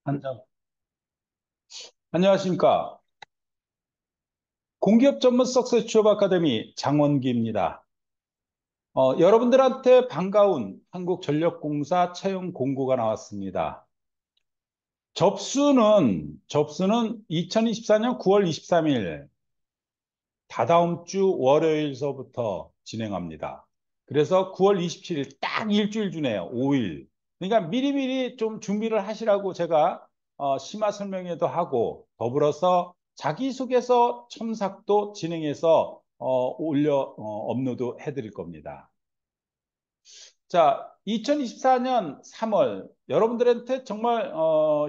한장. 안녕하십니까. 공기업 전문 석세스 취업 아카데미 장원기입니다. 여러분들한테 반가운 한국전력공사 채용 공고가 나왔습니다. 접수는 2024년 9월 23일 다다음 주 월요일서부터 진행합니다. 그래서 9월 27일 딱 일주일 주네요. 5일. 그러니까 미리미리 좀 준비를 하시라고 제가 심화 설명회도 하고 더불어서 자기소개서 첨삭도 진행해서 업로드 해드릴 겁니다. 자, 2024년 3월 여러분들한테 정말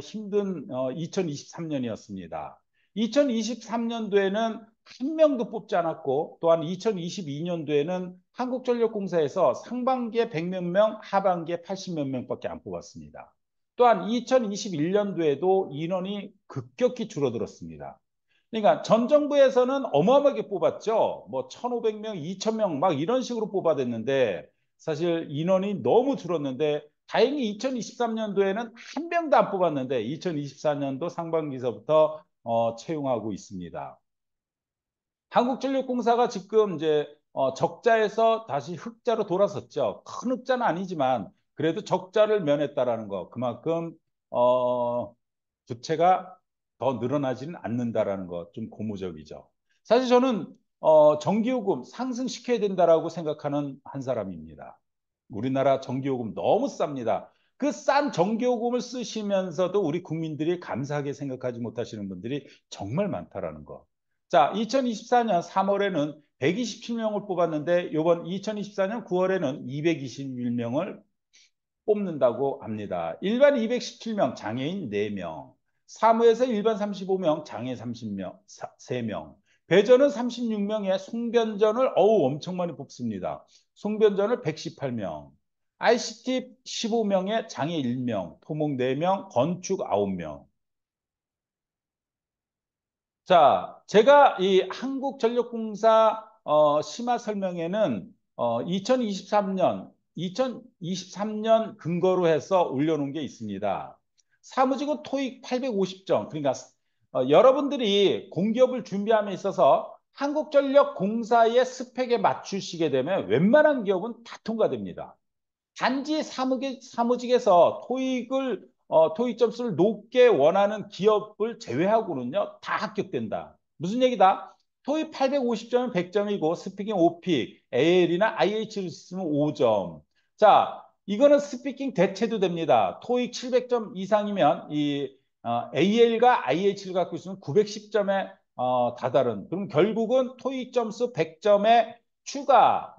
힘든 2023년이었습니다. 2023년도에는 한 명도 뽑지 않았고 또한 2022년도에는 한국전력공사에서 상반기에 100몇 명, 하반기에 80몇 명밖에 안 뽑았습니다. 또한 2021년도에도 인원이 급격히 줄어들었습니다. 그러니까 전 정부에서는 어마어마하게 뽑았죠. 뭐 1,500명, 2,000명 막 이런 식으로 뽑아댔는데 사실 인원이 너무 줄었는데 다행히 2023년도에는 한 명도 안 뽑았는데 2024년도 상반기서부터 채용하고 있습니다. 한국전력공사가 지금 이제 적자에서 다시 흑자로 돌아섰죠. 큰 흑자는 아니지만 그래도 적자를 면했다라는 거. 그만큼 부채가 더 늘어나지는 않는다라는 것 좀 고무적이죠. 사실 저는 전기요금 상승시켜야 된다라고 생각하는 한 사람입니다. 우리나라 전기요금 너무 쌉니다. 그 싼 전기요금을 쓰시면서도 우리 국민들이 감사하게 생각하지 못하시는 분들이 정말 많다라는 거. 자, 2024년 3월에는 127명을 뽑았는데 이번 2024년 9월에는 221명을 뽑는다고 합니다. 일반 217명, 장애인 4명, 사무에서 일반 35명, 장애 30명, 3명, 배전은 36명에 송변전을 엄청 많이 뽑습니다. 송변전을 118명, ICT 15명에 장애 1명, 토목 4명, 건축 9명. 자, 제가 이 한국전력공사 심화 설명회는 2023년 근거로 해서 올려놓은 게 있습니다. 사무직은 토익 850점. 그러니까 여러분들이 공기업을 준비함에 있어서 한국전력공사의 스펙에 맞추시게 되면 웬만한 기업은 다 통과됩니다. 단지 사무직에서 토익 점수를 높게 원하는 기업을 제외하고는요, 다 합격된다. 무슨 얘기다? 토익 850점은 100점이고, 스피킹 5픽, AL이나 IH를 쓰면 5점. 자, 이거는 스피킹 대체도 됩니다. 토익 700점 이상이면 AL과 IH를 갖고 있으면 910점에 다다른. 그럼 결국은 토익 점수 100점에 추가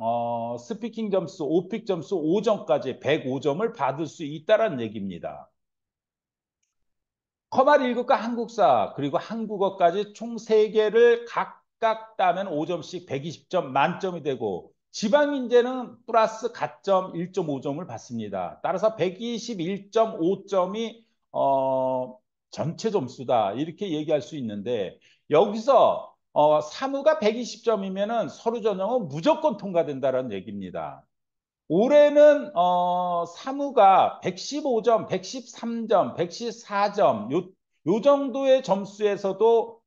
스피킹 점수, 오픽 점수 5점까지 105점을 받을 수 있다는 얘기입니다. 커말 1급과 한국사 그리고 한국어까지 총 3개를 각각 따면 5점씩 120점 만점이 되고 지방인재는 플러스 가점 1.5점을 받습니다. 따라서 121.5점이 전체 점수다 이렇게 얘기할 수 있는데 여기서 사무가 120점이면은 서류 전형은 무조건 통과된다는 얘기입니다. 올해는 사무가 115점, 113점, 114점 요 정도의 점수에서도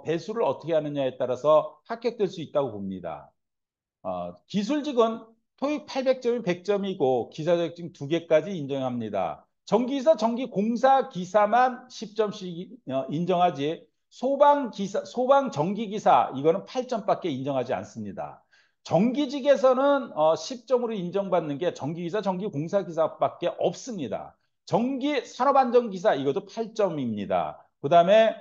배수를 어떻게 하느냐에 따라서 합격될 수 있다고 봅니다. 기술직은 토익 800점이 100점이고 기사 자격증 2개까지 인정합니다. 전기기사, 전기공사 기사만 10점씩 인정하지 소방 전기기사 이거는 8점밖에 인정하지 않습니다. 전기직에서는 10점으로 인정받는 게 전기기사, 전기공사기사밖에 없습니다. 전기 산업안전기사 이것도 8점입니다. 그다음에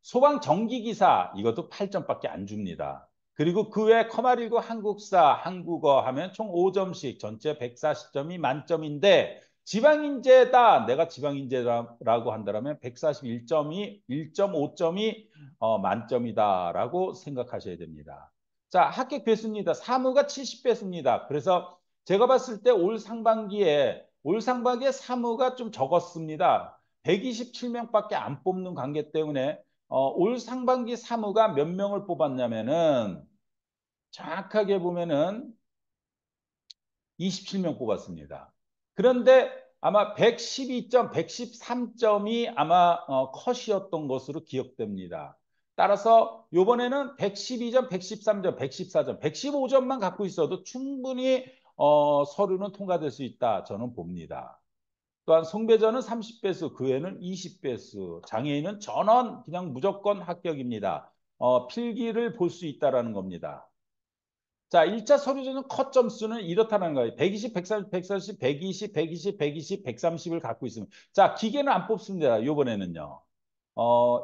소방 전기기사 이것도 8점밖에 안 줍니다. 그리고 그 외 커마리고 한국사, 한국어 하면 총 5점씩 전체 140점이 만점인데 지방인재다. 내가 지방인재라고 한다면 141점이 1.5점이 만점이다라고 생각하셔야 됩니다. 자, 합격 배수입니다. 사무가 70배수입니다. 그래서 제가 봤을 때 올 상반기에 사무가 좀 적었습니다. 127명밖에 안 뽑는 관계 때문에 올 상반기 사무가 몇 명을 뽑았냐면은 정확하게 보면은 27명 뽑았습니다. 그런데 아마 112점, 113점이 아마 컷이었던 것으로 기억됩니다. 따라서 이번에는 112점, 113점, 114점, 115점만 갖고 있어도 충분히 서류는 통과될 수 있다. 저는 봅니다. 또한 송배전은 30배수, 그 외에는 20배수, 장애인은 전원 그냥 무조건 합격입니다. 필기를 볼 수 있다는 겁니다. 자, 1차 서류전은 컷 점수는 이렇다는 거예요. 120, 130, 140, 120, 120, 120, 130을 갖고 있습니다. 자, 기계는 안 뽑습니다. 이번에는요.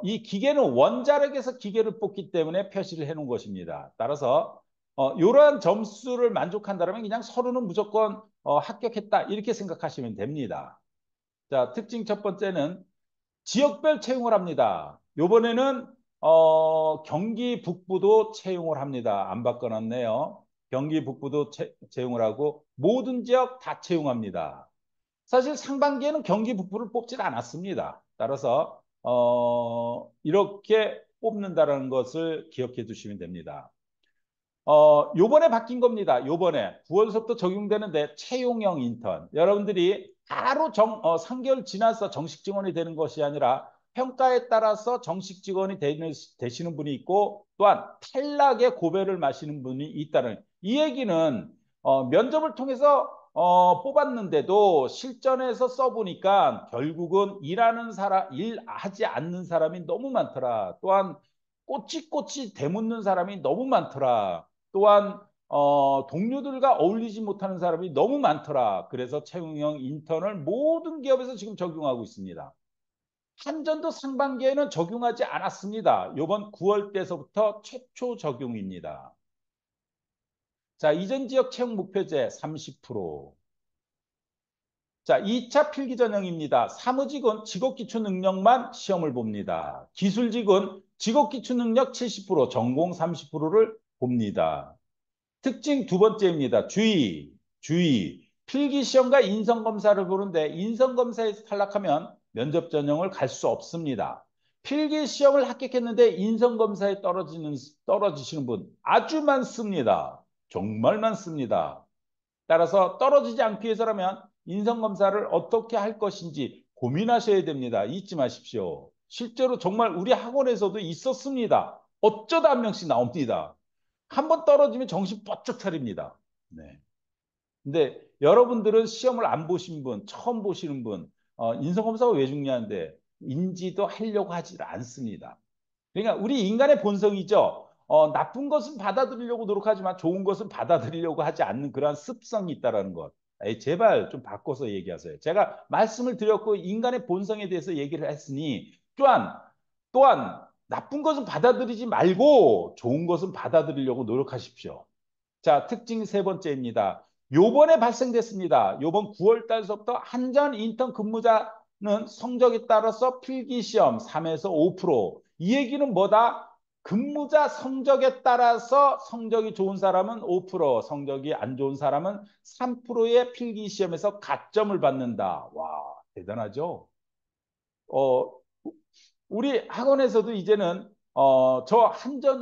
이 기계는 원자력에서 기계를 뽑기 때문에 표시를 해놓은 것입니다. 따라서 이러한 점수를 만족한다면 그냥 서류는 무조건 합격했다 이렇게 생각하시면 됩니다. 자, 특징 첫 번째는 지역별 채용을 합니다. 이번에는 경기 북부도 채용을 합니다. 안 바꿔놨네요. 경기 북부도 채용을 하고 모든 지역 다 채용합니다. 사실 상반기에는 경기 북부를 뽑질 않았습니다. 따라서 이렇게 뽑는다는 것을 기억해 두시면 됩니다. 요번에 바뀐 겁니다. 요번에 9월서부터 적용되는데 채용형 인턴. 여러분들이 바로 3개월 지나서 정식 직원이 되는 것이 아니라 평가에 따라서 정식 직원이 되시는 분이 있고 또한 탈락의 고배를 마시는 분이 있다는 이 얘기는 면접을 통해서 뽑았는데도 실전에서 써보니까 결국은 일하지 않는 사람이 너무 많더라. 또한 꼬치꼬치 대묻는 사람이 너무 많더라. 또한 동료들과 어울리지 못하는 사람이 너무 많더라. 그래서 채용형 인턴을 모든 기업에서 지금 적용하고 있습니다. 한전도 상반기에는 적용하지 않았습니다. 이번 9월 때서부터 최초 적용입니다. 자, 이전 지역 채용 목표제 30%. 자, 2차 필기 전형입니다. 사무직은 직업기초 능력만 시험을 봅니다. 기술직은 직업기초 능력 70%, 전공 30%를 봅니다. 특징 두 번째입니다. 주의. 필기시험과 인성검사를 보는데 인성검사에서 탈락하면 면접 전형을 갈 수 없습니다. 필기시험을 합격했는데 인성검사에 떨어지시는 분 아주 많습니다. 정말 많습니다. 따라서 떨어지지 않기 위해서라면 인성검사를 어떻게 할 것인지 고민하셔야 됩니다. 잊지 마십시오. 실제로 정말 우리 학원에서도 있었습니다. 어쩌다 한 명씩 나옵니다. 한 번 떨어지면 정신 번쩍 차립니다. 네. 근데 여러분들은 시험을 안 보신 분, 처음 보시는 분, 인성검사가 왜 중요한데 인지도 하려고 하지 않습니다. 그러니까 우리 인간의 본성이죠. 나쁜 것은 받아들이려고 노력하지만 좋은 것은 받아들이려고 하지 않는 그러한 습성이 있다는 것. 에이, 제발 좀 바꿔서 얘기하세요. 제가 말씀을 드렸고 인간의 본성에 대해서 얘기를 했으니 또한 나쁜 것은 받아들이지 말고 좋은 것은 받아들이려고 노력하십시오. 자, 특징 세 번째입니다. 요번에 발생됐습니다. 요번 9월 달서부터 한전 인턴 근무자는 성적에 따라서 필기시험 3에서 5%. 이 얘기는 뭐다? 근무자 성적에 따라서 성적이 좋은 사람은 5%, 성적이 안 좋은 사람은 3%의 필기시험에서 가점을 받는다. 와, 대단하죠? 어, 우리 학원에서도 이제는 저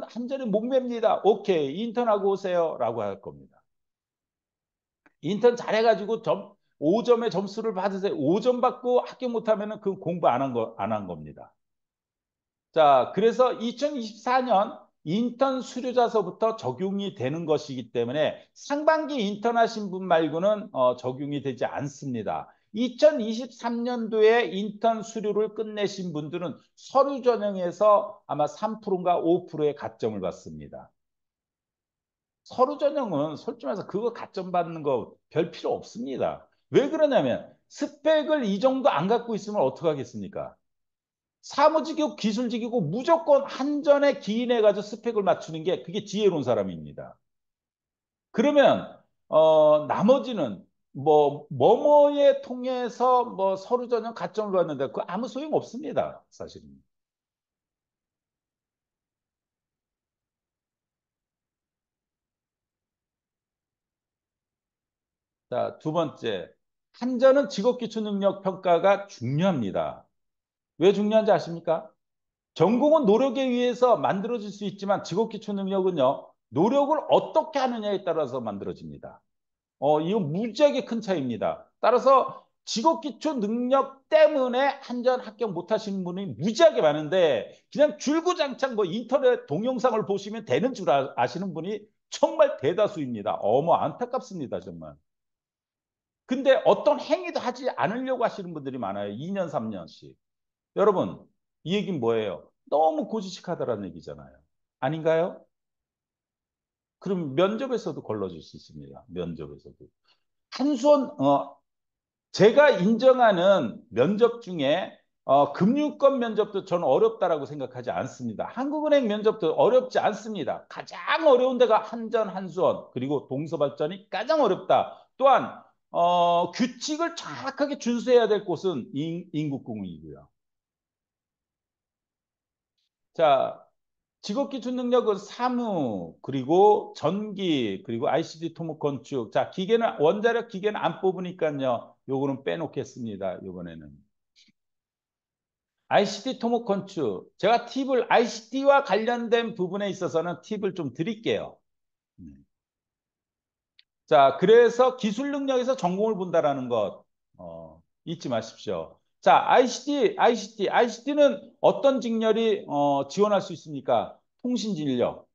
한전이 목매입니다. 오케이, 인턴하고 오세요. 라고 할 겁니다. 인턴 잘해가지고 5점의 점수를 받으세요. 5점 받고 합격 못하면 그 공부 안 한 겁니다. 자, 그래서 2024년 인턴 수료자서부터 적용이 되는 것이기 때문에 상반기 인턴 하신 분 말고는 적용이 되지 않습니다. 2023년도에 인턴 수료를 끝내신 분들은 서류 전형에서 아마 3%인가 5%의 가점을 받습니다. 서류 전형은 솔직히 말해서 그거 가점 받는 거 별 필요 없습니다. 왜 그러냐면 스펙을 이 정도 안 갖고 있으면 어떡하겠습니까? 사무직이고 기술직이고 무조건 한전에 기인해가지고 스펙을 맞추는 게 그게 지혜로운 사람입니다. 그러면 나머지는 뭐뭐에 통해서 뭐 서류 전형 가점을 받는다. 그 아무 소용 없습니다. 사실은. 자, 두 번째. 한전은 직업기초 능력 평가가 중요합니다. 왜 중요한지 아십니까? 전공은 노력에 의해서 만들어질 수 있지만 직업기초 능력은요, 노력을 어떻게 하느냐에 따라서 만들어집니다. 이거 무지하게 큰 차이입니다. 따라서 직업기초 능력 때문에 한전 합격 못하시는 분이 무지하게 많은데 그냥 줄구장창 뭐 인터넷 동영상을 보시면 되는 줄 아시는 분이 정말 대다수입니다. 어머 안타깝습니다 정말. 근데 어떤 행위도 하지 않으려고 하시는 분들이 많아요. 2년, 3년씩. 여러분, 이 얘기는 뭐예요? 너무 고지식하다라는 얘기잖아요. 아닌가요? 그럼 면접에서도 걸러줄 수 있습니다. 면접에서도. 한수원, 제가 인정하는 면접 중에 금융권 면접도 저는 어렵다라고 생각하지 않습니다. 한국은행 면접도 어렵지 않습니다. 가장 어려운 데가 한전, 한수원, 그리고 동서발전이 가장 어렵다. 또한 규칙을 정확하게 준수해야 될 곳은 인국공이고요. 자, 직업기준 능력은 사무, 그리고 전기, 그리고 ICT 토목 건축. 자, 기계는, 원자력 기계는 안 뽑으니까요. 요거는 빼놓겠습니다. 이번에는. ICT 토목 건축. 제가 팁을, ICT와 관련된 부분에 있어서는 팁을 좀 드릴게요. 자, 그래서 기술 능력에서 전공을 본다라는 것, 잊지 마십시오. 자, ICT는 어떤 직렬이 지원할 수 있습니까? 통신진력.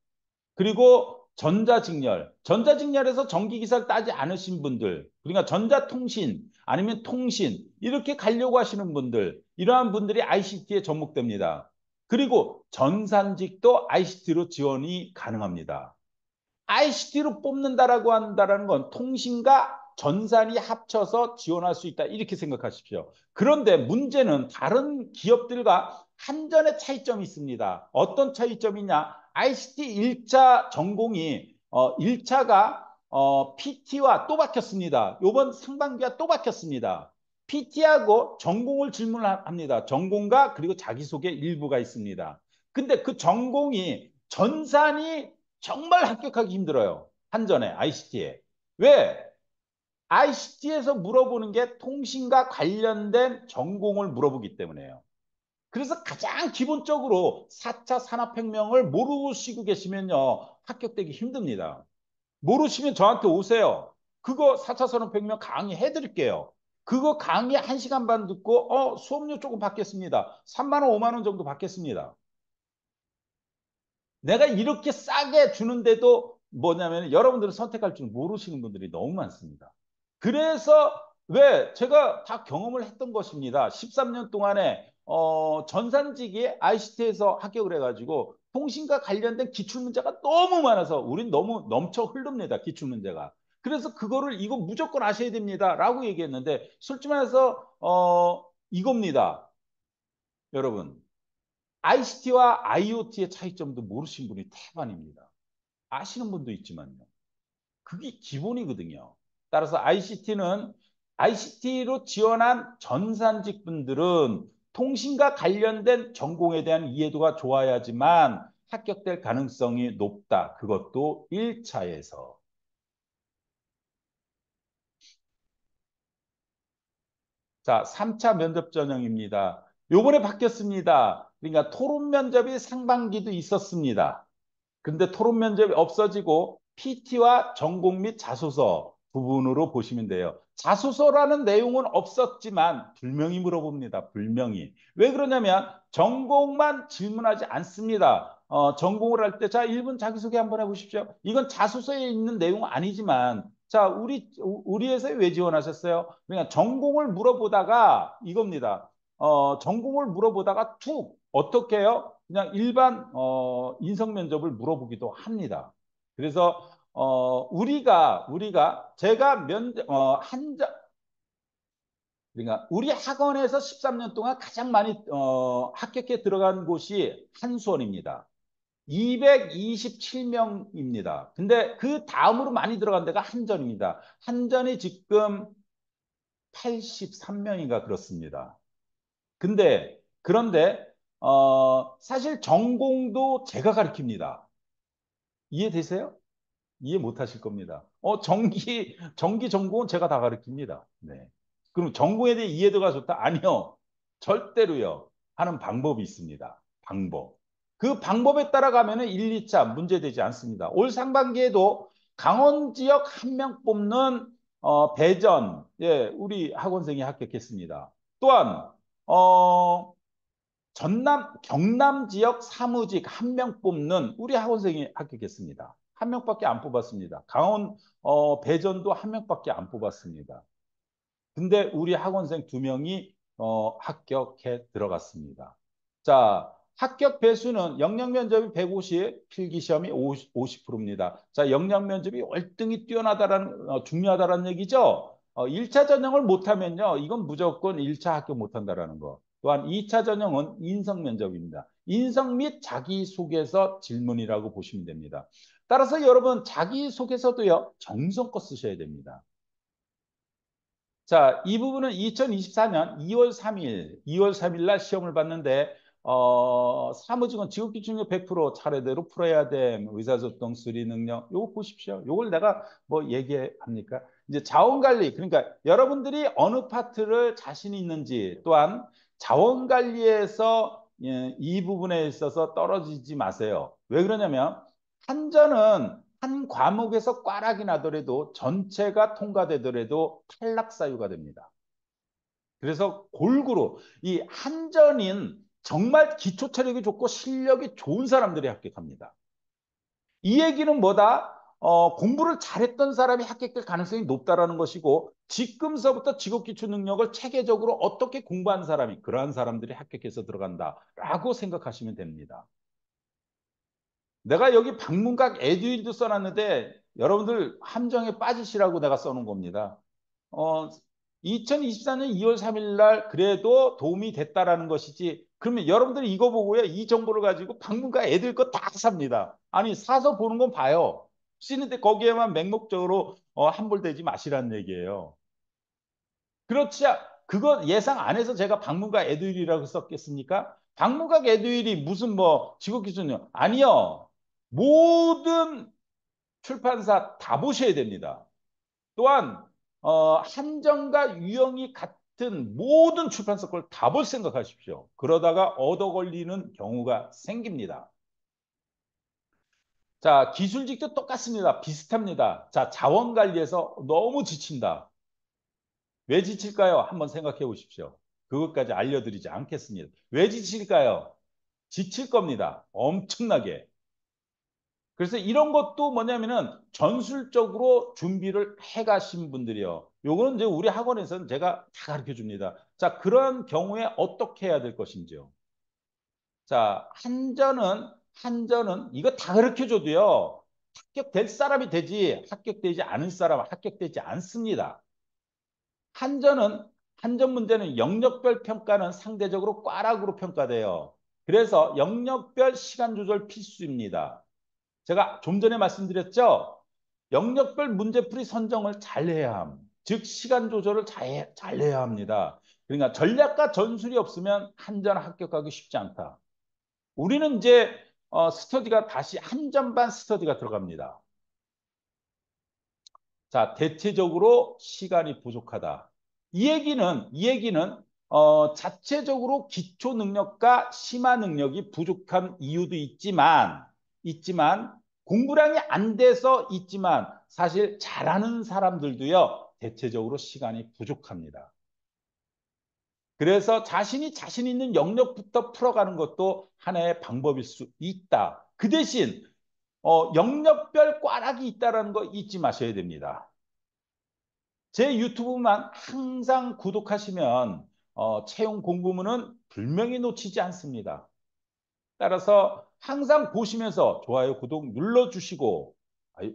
그리고 전자직렬, 전자직렬에서 전기기사를 따지 않으신 분들, 그러니까 전자통신 아니면 통신 이렇게 가려고 하시는 분들, 이러한 분들이 ICT에 접목됩니다. 그리고 전산직도 ICT로 지원이 가능합니다. ICT로 뽑는다라고 한다는 건 통신과 전산이 합쳐서 지원할 수 있다. 이렇게 생각하십시오. 그런데 문제는 다른 기업들과 한전의 차이점이 있습니다. 어떤 차이점이냐? ICT 1차 전공이 1차가 PT와 또 바뀌었습니다. 이번 상반기와 또 바뀌었습니다. PT하고 전공을 질문합니다. 전공과 그리고 자기소개 일부가 있습니다. 근데 그 전공이 전산이 정말 합격하기 힘들어요. 한전에, ICT에. 왜? ICT에서 물어보는 게 통신과 관련된 전공을 물어보기 때문에요. 그래서 가장 기본적으로 4차 산업혁명을 모르시고 계시면요. 합격되기 힘듭니다. 모르시면 저한테 오세요. 그거 4차 산업혁명 강의해 드릴게요. 그거 강의 1시간 반 듣고 수업료 조금 받겠습니다. 3만 원, 5만 원 정도 받겠습니다. 내가 이렇게 싸게 주는데도 뭐냐면 여러분들은 선택할 줄 모르시는 분들이 너무 많습니다. 그래서 왜 제가 다 경험을 했던 것입니다. 13년 동안에 전산직이 ICT에서 합격을 해가지고 통신과 관련된 기출문제가 너무 많아서 우린 너무 넘쳐 흐릅니다. 기출문제가. 그래서 그거를 이거 무조건 아셔야 됩니다. 라고 얘기했는데 솔직히 말해서 이겁니다. 여러분. ICT와 IoT의 차이점도 모르신 분이 태반입니다. 아시는 분도 있지만요. 그게 기본이거든요. 따라서 ICT로 지원한 전산직 분들은 통신과 관련된 전공에 대한 이해도가 좋아야지만 합격될 가능성이 높다. 그것도 1차에서. 자, 3차 면접 전형입니다. 요번에 바뀌었습니다. 그러니까 토론 면접이 상반기도 있었습니다. 근데 토론 면접이 없어지고 PT와 전공 및 자소서 부분으로 보시면 돼요. 자소서라는 내용은 없었지만 불명히 물어봅니다. 불명히. 왜 그러냐면 전공만 질문하지 않습니다. 전공을 할 때, 자, 1분 자기소개 한번 해보십시오. 이건 자소서에 있는 내용은 아니지만, 자, 우리 회사에 왜 지원하셨어요? 그러니까 전공을 물어보다가 이겁니다. 전공을 물어보다가 툭, 어떻게 해요? 그냥 일반 인성 면접을 물어보기도 합니다. 그래서 우리가 제가 한자 그러니까 우리 학원에서 13년 동안 가장 많이 합격해 들어간 곳이 한수원입니다. 227명입니다. 근데 그 다음으로 많이 들어간 데가 한전입니다. 한전이 지금 83명인가 그렇습니다. 그런데 사실 전공도 제가 가르칩니다. 이해되세요? 이해 못 하실 겁니다. 전기 전공은 제가 다 가르칩니다. 네. 그럼 전공에 대해 이해도가 좋다? 아니요. 절대로요. 하는 방법이 있습니다. 방법. 그 방법에 따라가면은 1, 2차 문제되지 않습니다. 올 상반기에도 강원 지역 한 명 뽑는 배전, 예, 우리 학원생이 합격했습니다. 또한, 어, 경남 지역 사무직 한 명 뽑는 우리 학원생이 합격했습니다. 한 명밖에 안 뽑았습니다. 배전도 한 명밖에 안 뽑았습니다. 근데 우리 학원생 두 명이 합격해 들어갔습니다. 자, 합격 배수는 영역 면접이 150, 필기 시험이 50%입니다. 자, 영역 면접이 월등히 중요하다라는 얘기죠. 1차 전형을 못하면요, 이건 무조건 1차 합격 못한다라는 거. 또한 2차 전형은 인성 면접입니다. 인성 및 자기소개서 질문이라고 보시면 됩니다. 따라서 여러분 자기소개서도요, 정성껏 쓰셔야 됩니다. 자, 이 부분은 2024년 2월 3일 날 시험을 봤는데, 사무직은 직업기준력 100% 차례대로 풀어야 됨. 의사소통 수리 능력. 요거 보십시오. 요걸 내가 뭐 얘기합니까? 이제 자원관리. 그러니까 여러분들이 어느 파트를 자신이 있는지, 또한 자원관리에서 이 부분에 있어서 떨어지지 마세요. 왜 그러냐면, 한전은 한 과목에서 꽈락이 나더라도 전체가 통과되더라도 탈락 사유가 됩니다. 그래서 골고루 이 한전인 정말 기초 체력이 좋고 실력이 좋은 사람들이 합격합니다. 이 얘기는 뭐다? 공부를 잘했던 사람이 합격될 가능성이 높다라는 것이고, 지금서부터 직업기초 능력을 체계적으로 어떻게 공부한 사람이 그러한 사람들이 합격해서 들어간다라고 생각하시면 됩니다. 내가 여기 방문각 에듀윌도 써놨는데 여러분들 함정에 빠지시라고 내가 써놓은 겁니다. 어, 2024년 2월 3일 날 그래도 도움이 됐다라는 것이지. 그러면 여러분들이 이거 보고요, 이 정보를 가지고 방문각 애들 거 다 삽니다. 아니, 사서 보는 건 봐요. 쓰는데 거기에만 맹목적으로 함몰되지 마시라는 얘기예요. 그렇지, 그거 예상 안 해서 제가 방문각 에듀윌이라고 썼겠습니까? 방문각 에듀윌이 무슨 뭐 직업 기준이요? 아니요. 모든 출판사 다 보셔야 됩니다. 또한 한정과 유형이 같은 모든 출판사 걸 다 볼 생각하십시오. 그러다가 얻어 걸리는 경우가 생깁니다. 자, 기술직도 똑같습니다. 비슷합니다. 자, 자원 관리에서 너무 지친다. 왜 지칠까요? 한번 생각해 보십시오. 그것까지 알려드리지 않겠습니다. 왜 지칠까요? 지칠 겁니다. 엄청나게. 그래서 이런 것도 뭐냐면은 전술적으로 준비를 해 가신 분들이요. 요거는 이제 우리 학원에서는 제가 다 가르쳐 줍니다. 자, 그런 경우에 어떻게 해야 될 것인지요. 자, 한전은 이거 다 가르쳐 줘도요. 합격될 사람이 되지 합격되지 않은 사람은 합격되지 않습니다. 한전은 한전 문제는 영역별 평가는 상대적으로 꽈락으로 평가돼요. 그래서 영역별 시간 조절 필수입니다. 제가 좀 전에 말씀드렸죠. 영역별 문제풀이 선정을 잘 해야 함. 즉 시간 조절을 잘 해야 합니다. 그러니까 전략과 전술이 없으면 한전 합격하기 쉽지 않다. 우리는 이제 스터디가 다시 한전반 스터디가 들어갑니다. 자, 대체적으로 시간이 부족하다. 이 얘기는 자체적으로 기초 능력과 심화 능력이 부족한 이유도 있지만 공부량이 안 돼서 있지만 사실 잘하는 사람들도요 대체적으로 시간이 부족합니다. 그래서 자신 있는 영역부터 풀어가는 것도 하나의 방법일 수 있다. 그 대신 영역별 꽈락이 있다는 거 잊지 마셔야 됩니다. 제 유튜브만 항상 구독하시면 채용 공부문은 분명히 놓치지 않습니다. 따라서 항상 보시면서 좋아요, 구독 눌러주시고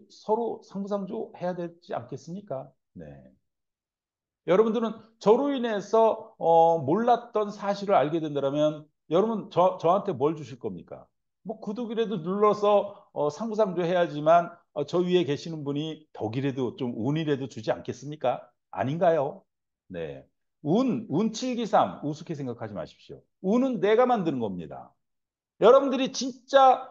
서로 상부상조 해야 되지 않겠습니까? 네. 여러분들은 저로 인해서 몰랐던 사실을 알게 된다면 여러분 저한테 뭘 주실 겁니까? 뭐 구독이라도 눌러서 상부상조 해야지만 저 위에 계시는 분이 덕이라도 좀 운이라도 주지 않겠습니까? 아닌가요? 네. 운칠기삼 우습게 생각하지 마십시오. 운은 내가 만드는 겁니다. 여러분들이 진짜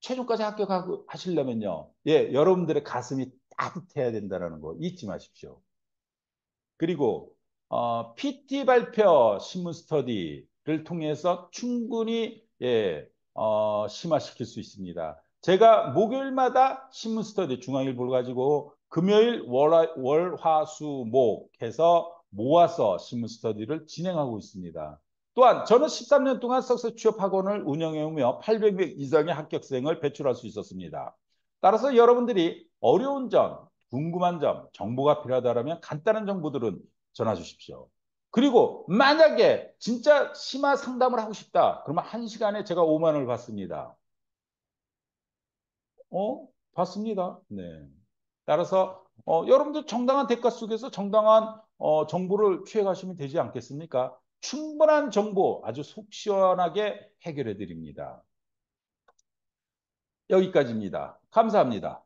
최종까지 합격하고 하시려면요. 예, 여러분들의 가슴이 따뜻해야 된다는 거 잊지 마십시오. 그리고 PT 발표 신문 스터디를 통해서 충분히 심화시킬 수 있습니다. 제가 목요일마다 신문 스터디 중앙일보를 가지고 금요일, 월, 화, 수, 목 해서 모아서 신문 스터디를 진행하고 있습니다. 또한 저는 13년 동안 석사 취업 학원을 운영해오며 800명 이상의 합격생을 배출할 수 있었습니다. 따라서 여러분들이 어려운 점, 궁금한 점, 정보가 필요하다면 간단한 정보들은 전화 주십시오. 그리고 만약에 진짜 심화 상담을 하고 싶다. 그러면 1시간에 제가 5만 원을 받습니다. 받습니다. 네. 따라서 여러분들 정당한 대가 속에서 정당한 정보를 취해가시면 되지 않겠습니까? 충분한 정보 아주 속 시원하게 해결해 드립니다. 여기까지입니다. 감사합니다.